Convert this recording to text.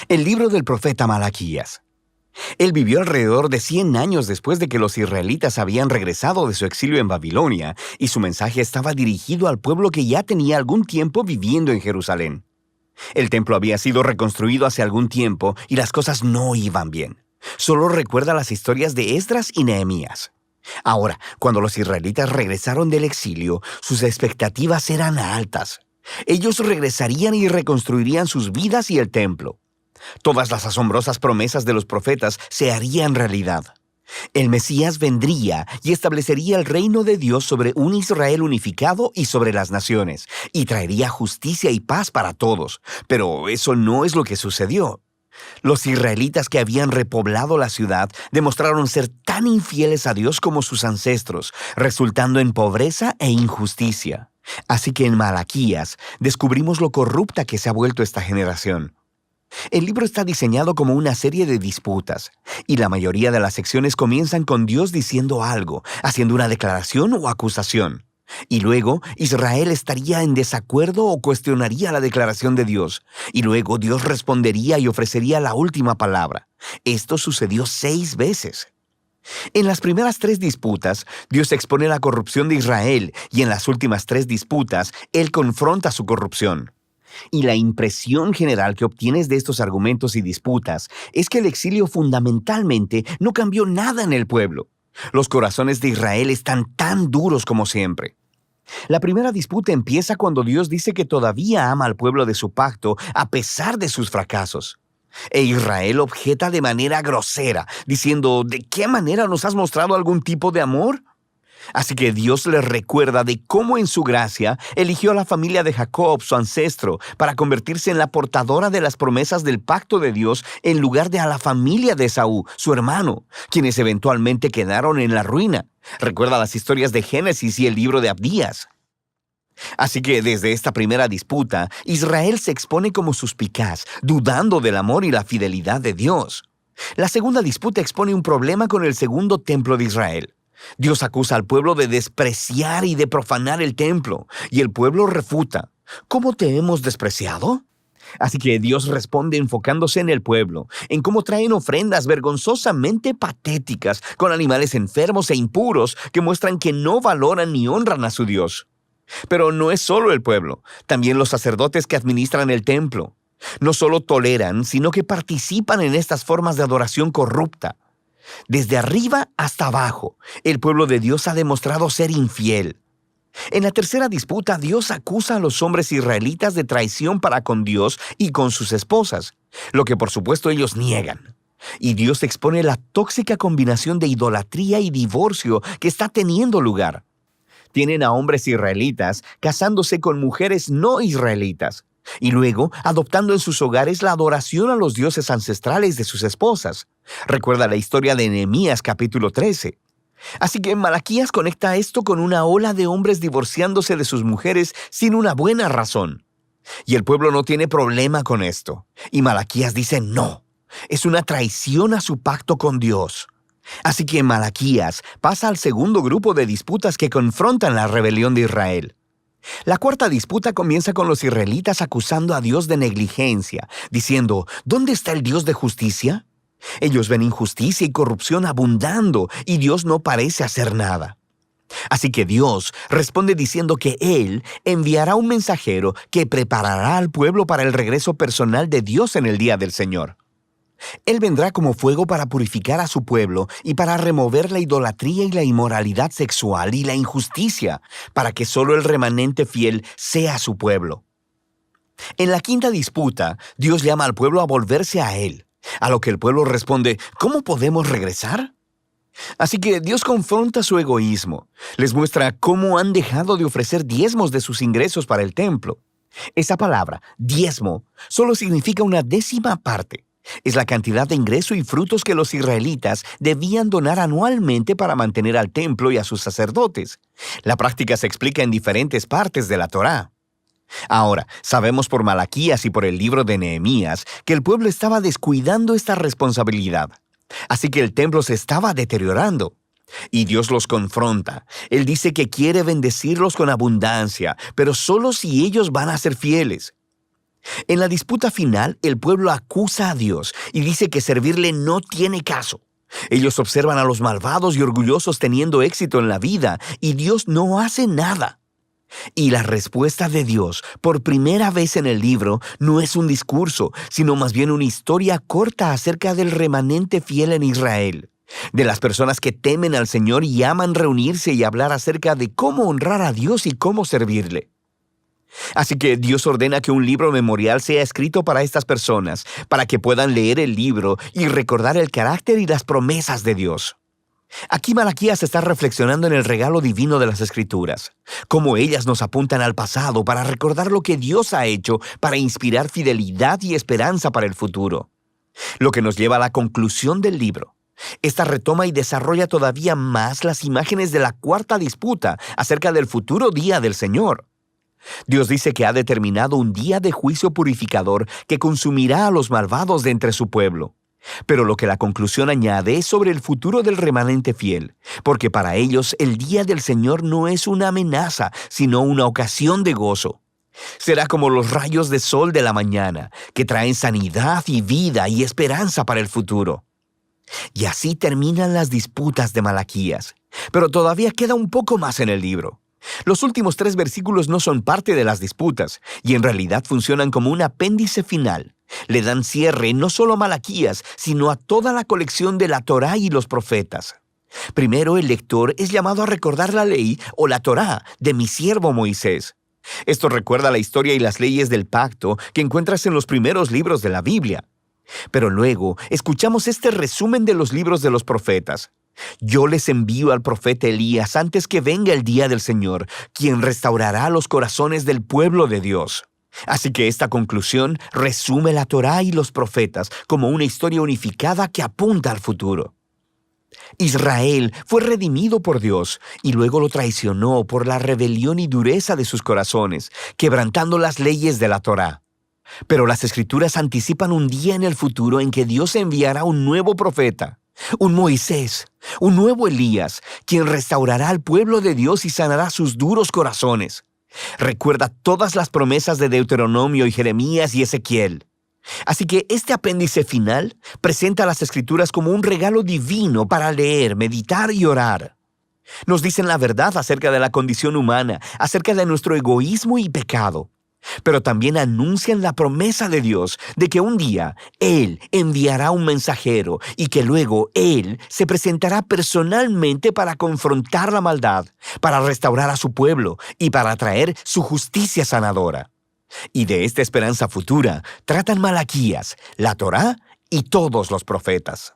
El libro del profeta Malaquías. Él vivió alrededor de 100 años después de que los israelitas habían regresado de su exilio en Babilonia, y su mensaje estaba dirigido al pueblo que ya tenía algún tiempo viviendo en Jerusalén. El templo había sido reconstruido hace algún tiempo y las cosas no iban bien. Solo recuerda las historias de Esdras y Nehemías. Ahora, cuando los israelitas regresaron del exilio, sus expectativas eran altas. Ellos regresarían y reconstruirían sus vidas y el templo. Todas las asombrosas promesas de los profetas se harían realidad. El Mesías vendría y establecería el reino de Dios sobre un Israel unificado y sobre las naciones, y traería justicia y paz para todos. Pero eso no es lo que sucedió. Los israelitas que habían repoblado la ciudad demostraron ser tan infieles a Dios como sus ancestros, resultando en pobreza e injusticia. Así que en Malaquías descubrimos lo corrupta que se ha vuelto esta generación. El libro está diseñado como una serie de disputas, y la mayoría de las secciones comienzan con Dios diciendo algo, haciendo una declaración o acusación. Y luego Israel estaría en desacuerdo o cuestionaría la declaración de Dios, y luego Dios respondería y ofrecería la última palabra. Esto sucedió 6 veces. En las primeras 3 disputas, Dios expone la corrupción de Israel, y en las últimas 3 disputas, Él confronta su corrupción. Y la impresión general que obtienes de estos argumentos y disputas es que el exilio fundamentalmente no cambió nada en el pueblo. Los corazones de Israel están tan duros como siempre. La primera disputa empieza cuando Dios dice que todavía ama al pueblo de su pacto a pesar de sus fracasos. E Israel objeta de manera grosera, diciendo, ¿de qué manera nos has mostrado algún tipo de amor? Así que Dios les recuerda de cómo en su gracia eligió a la familia de Jacob, su ancestro, para convertirse en la portadora de las promesas del pacto de Dios en lugar de a la familia de Esaú, su hermano, quienes eventualmente quedaron en la ruina. Recuerda las historias de Génesis y el libro de Abdías. Así que desde esta primera disputa, Israel se expone como suspicaz, dudando del amor y la fidelidad de Dios. La segunda disputa expone un problema con el segundo templo de Israel. Dios acusa al pueblo de despreciar y de profanar el templo, y el pueblo refuta. ¿Cómo te hemos despreciado? Así que Dios responde enfocándose en el pueblo, en cómo traen ofrendas vergonzosamente patéticas con animales enfermos e impuros que muestran que no valoran ni honran a su Dios. Pero no es solo el pueblo, también los sacerdotes que administran el templo. No solo toleran, sino que participan en estas formas de adoración corrupta. Desde arriba hasta abajo, el pueblo de Dios ha demostrado ser infiel. En la tercera disputa, Dios acusa a los hombres israelitas de traición para con Dios y con sus esposas, lo que por supuesto ellos niegan. Y Dios expone la tóxica combinación de idolatría y divorcio que está teniendo lugar. Tienen a hombres israelitas casándose con mujeres no israelitas, y luego adoptando en sus hogares la adoración a los dioses ancestrales de sus esposas. Recuerda la historia de Nehemías capítulo 13. Así que Malaquías conecta esto con una ola de hombres divorciándose de sus mujeres sin una buena razón. Y el pueblo no tiene problema con esto. Y Malaquías dice no. Es una traición a su pacto con Dios. Así que Malaquías pasa al segundo grupo de disputas que confrontan la rebelión de Israel. La cuarta disputa comienza con los israelitas acusando a Dios de negligencia, diciendo, ¿dónde está el Dios de justicia? Ellos ven injusticia y corrupción abundando, y Dios no parece hacer nada. Así que Dios responde diciendo que Él enviará un mensajero que preparará al pueblo para el regreso personal de Dios en el día del Señor. Él vendrá como fuego para purificar a su pueblo y para remover la idolatría y la inmoralidad sexual y la injusticia, para que solo el remanente fiel sea su pueblo. En la quinta disputa, Dios llama al pueblo a volverse a Él, a lo que el pueblo responde, ¿cómo podemos regresar? Así que Dios confronta su egoísmo, les muestra cómo han dejado de ofrecer diezmos de sus ingresos para el templo. Esa palabra, diezmo, solo significa una décima parte. Es la cantidad de ingreso y frutos que los israelitas debían donar anualmente para mantener al templo y a sus sacerdotes. La práctica se explica en diferentes partes de la Torá. Ahora, sabemos por Malaquías y por el libro de Nehemías que el pueblo estaba descuidando esta responsabilidad. Así que el templo se estaba deteriorando. Y Dios los confronta. Él dice que quiere bendecirlos con abundancia, pero solo si ellos van a ser fieles. En la disputa final, el pueblo acusa a Dios y dice que servirle no tiene caso. Ellos observan a los malvados y orgullosos teniendo éxito en la vida y Dios no hace nada. Y la respuesta de Dios, por primera vez en el libro, no es un discurso, sino más bien una historia corta acerca del remanente fiel en Israel, de las personas que temen al Señor y aman reunirse y hablar acerca de cómo honrar a Dios y cómo servirle. Así que Dios ordena que un libro memorial sea escrito para estas personas, para que puedan leer el libro y recordar el carácter y las promesas de Dios. Aquí Malaquías está reflexionando en el regalo divino de las Escrituras, cómo ellas nos apuntan al pasado para recordar lo que Dios ha hecho para inspirar fidelidad y esperanza para el futuro. Lo que nos lleva a la conclusión del libro. Esta retoma y desarrolla todavía más las imágenes de la cuarta disputa acerca del futuro día del Señor. Dios dice que ha determinado un día de juicio purificador que consumirá a los malvados de entre su pueblo. Pero lo que la conclusión añade es sobre el futuro del remanente fiel, porque para ellos el día del Señor no es una amenaza, sino una ocasión de gozo. Será como los rayos de sol de la mañana, que traen sanidad y vida y esperanza para el futuro. Y así terminan las disputas de Malaquías. Pero todavía queda un poco más en el libro. Los últimos 3 versículos no son parte de las disputas, y en realidad funcionan como un apéndice final. Le dan cierre no solo a Malaquías, sino a toda la colección de la Torá y los profetas. Primero, el lector es llamado a recordar la ley o la Torá de mi siervo Moisés. Esto recuerda la historia y las leyes del pacto que encuentras en los primeros libros de la Biblia. Pero luego, escuchamos este resumen de los libros de los profetas. Yo les envío al profeta Elías antes que venga el día del Señor, quien restaurará los corazones del pueblo de Dios. Así que esta conclusión resume la Torá y los profetas como una historia unificada que apunta al futuro. Israel fue redimido por Dios y luego lo traicionó por la rebelión y dureza de sus corazones, quebrantando las leyes de la Torá. Pero las Escrituras anticipan un día en el futuro en que Dios enviará un nuevo profeta, un Moisés, un nuevo Elías, quien restaurará al pueblo de Dios y sanará sus duros corazones. Recuerda todas las promesas de Deuteronomio y Jeremías y Ezequiel. Así que este apéndice final presenta las Escrituras como un regalo divino para leer, meditar y orar. Nos dicen la verdad acerca de la condición humana, acerca de nuestro egoísmo y pecado. Pero también anuncian la promesa de Dios de que un día Él enviará un mensajero y que luego Él se presentará personalmente para confrontar la maldad, para restaurar a su pueblo y para traer su justicia sanadora. Y de esta esperanza futura tratan Malaquías, la Torá y todos los profetas.